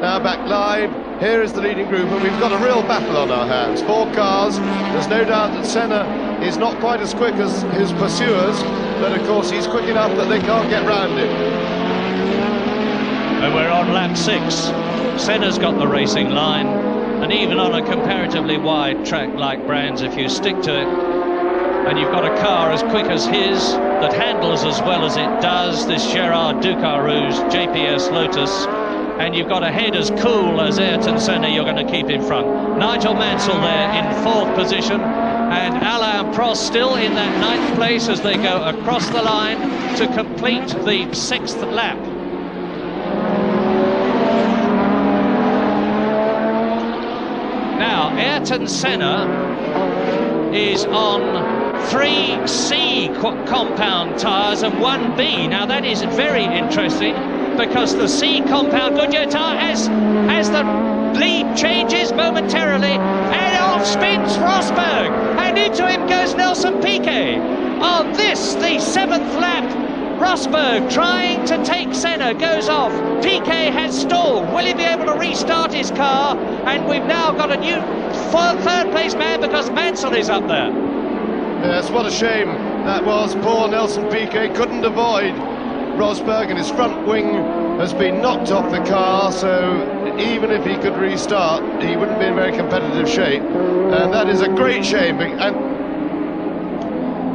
now back live. Here is the leading group, and we've got a real battle on our hands. 4 cars. There's no doubt that Senna is not quite as quick as his pursuers, but of course he's quick enough that they can't get round him. And we're on lap 6. Senna's got the racing line, and even on a comparatively wide track like Brand's, if you stick to it, and you've got a car as quick as his, that handles as well as it does, this Gerard Ducarou's JPS Lotus, and you've got a head as cool as Ayrton Senna, you're going to keep in front. Nigel Mansell there in 4th position, and Alain Prost still in that 9th place as they go across the line to complete the 6th lap. Now, Ayrton Senna is on 3C compound tyres and 1B. Now that is very interesting, because the C compound Goodyear tyre, as the lead changes momentarily, and off spins Rosberg, and into him goes Nelson Piquet. On this, the 7th lap, Rosberg trying to take Senna, goes off. Piquet has stalled. Will he be able to restart his car? And we've now got a new 3rd place man, because Mansell is up there. Yes, what a shame that was. Poor Nelson Piquet couldn't avoid Rosberg, and his front wing has been knocked off the car, so even if he could restart, he wouldn't be in very competitive shape, and that is a great shame. And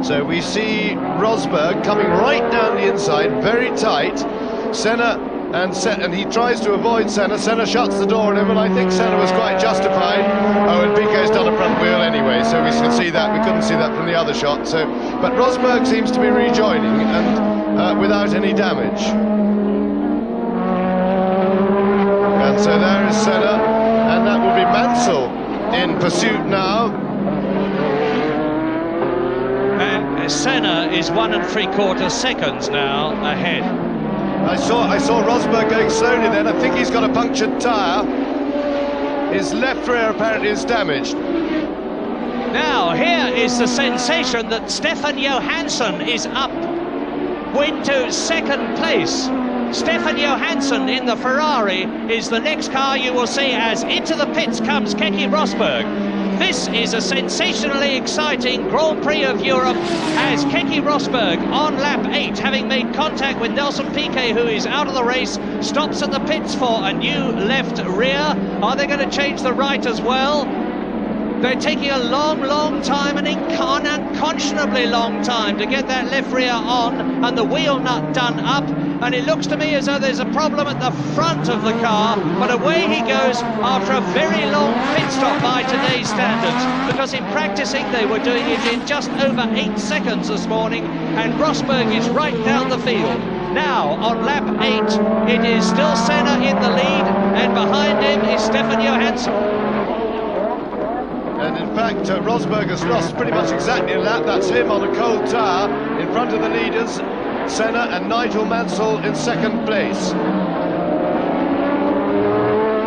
so we see Rosberg coming right down the inside, very tight. Senna and he tries to avoid Senna. Senna shuts the door on him, and I think Senna was quite justified. Oh, and Piquet's done a front wheel anyway, so we can see that. We couldn't see that from the other shot. So, but Rosberg seems to be rejoining, and without any damage. And so there is Senna, and that will be Mansell in pursuit now. And Senna is 1 3/4 seconds now ahead. I saw Rosberg going slowly then. I think he's got a punctured tyre. His left rear apparently is damaged. Now, here is the sensation that Stefan Johansson is up into 2nd place. Stefan Johansson in the Ferrari is the next car you will see, as into the pits comes Keke Rosberg. This is a sensationally exciting Grand Prix of Europe, as Keke Rosberg on lap 8, having made contact with Nelson Piquet, who is out of the race, stops at the pits for a new left rear. Are they going to change the right as well? They're taking a long time, an unconscionably long time, to get that left rear on and the wheel nut done up, and it looks to me as though there's a problem at the front of the car, but away he goes after a very long pit stop by today's standards, because in practicing they were doing it in just over 8 seconds this morning, and Rosberg is right down the field. Now, on lap 8, it is still Senna in the lead, and behind him is Stefan Johansson. And in fact, Rosberg has lost pretty much exactly a lap. That's him on a cold tyre in front of the leaders, Senna and Nigel Mansell in 2nd place.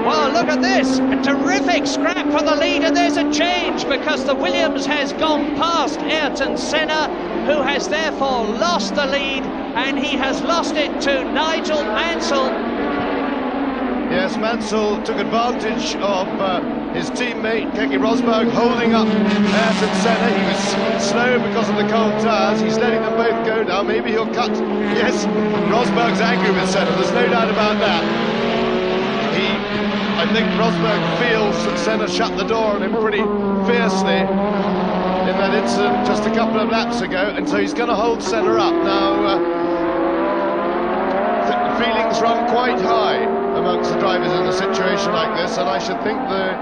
Well, look at this, a terrific scrap for the leader. There's a change, because the Williams has gone past Ayrton Senna, who has therefore lost the lead, and he has lost it to Nigel Mansell. Yes, Mansell took advantage of his teammate Keke Rosberg holding up Ayrton Senna. He was slow because of the cold tyres. He's letting them both go now. Maybe he'll cut. Yes, Rosberg's angry with Senna. There's no doubt about that. I think Rosberg feels that Senna shut the door on him pretty fiercely in that incident just a couple of laps ago, and so he's going to hold Senna up now. Feelings run quite high amongst the drivers in a situation like this, and I should think the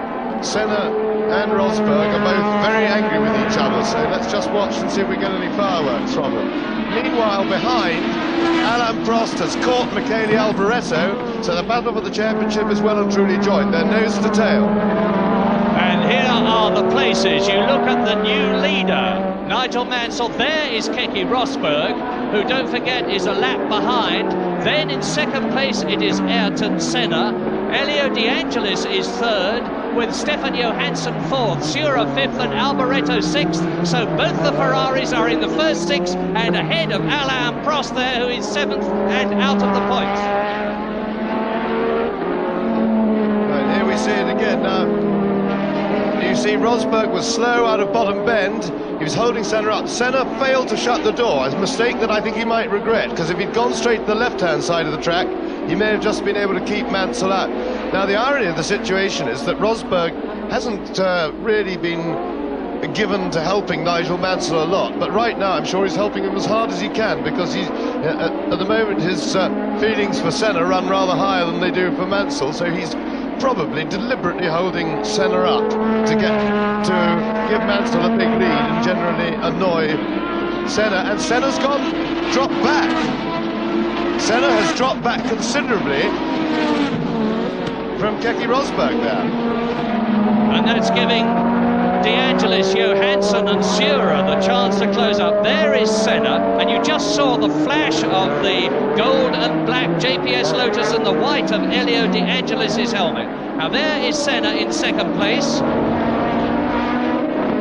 Senna and Rosberg are both very angry with each other, so let's just watch and see if we get any fireworks from them. Meanwhile, behind, Alain Prost has caught Michele Alboreto, so the battle for the championship is well and truly joined. They're nose to tail. And here are the places. You look at the new leader, Nigel Mansell. There is Keke Rosberg, who, don't forget, is a lap behind. Then in 2nd place it is Ayrton Senna. Elio De Angelis is 3rd, with Stefan Johansson 4th, Sura 5th and Alboreto 6th. So both the Ferraris are in the first 6 and ahead of Alain Prost there, who is 7th and out of the points. right now. You see Rosberg was slow out of bottom bend. He was holding Senna up. Senna failed to shut the door, a mistake that I think he might regret, because if he'd gone straight to the left-hand side of the track, he may have just been able to keep Mansell out. Now, the irony of the situation is that Rosberg hasn't really been given to helping Nigel Mansell a lot, but right now I'm sure he's helping him as hard as he can, because he's at the moment his feelings for Senna run rather higher than they do for Mansell, so he's probably deliberately holding Senna up to give Mansell a big lead and generally annoy Senna. And Senna's dropped back. Senna has dropped back considerably from Keke Rosberg there. And that's giving De Angelis, Johansson and Sura the chance to close up. There is Senna, and you just saw the flash of the gold and black JPS Lotus and the white of Elio De Angelis' helmet. Now there is Senna in second place.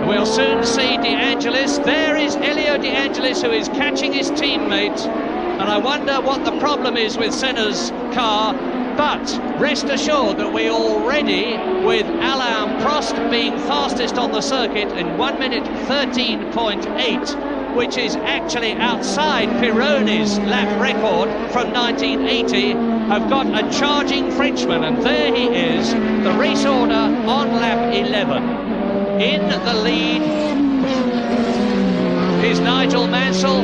We'll soon see De Angelis. There is Elio De Angelis, who is catching his teammate, and I wonder what the problem is with Senna's car. But rest assured that we already, with Alain Prost being fastest on the circuit in 1 minute 13.8, which is actually outside Pironi's lap record from 1980, have got a charging Frenchman, and there he is, the race order on lap 11. In the lead is Nigel Mansell.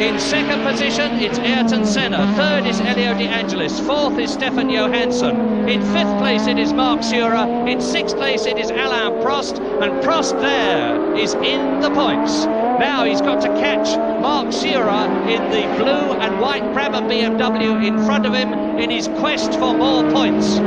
In second position, it's Ayrton Senna. Third is Elio De Angelis. Fourth is Stefan Johansson. In fifth place, it is Marc Sura. In sixth place, it is Alain Prost. And Prost there is in the points. Now he's got to catch Marc Sura in the blue and white Brabham BMW in front of him in his quest for more points.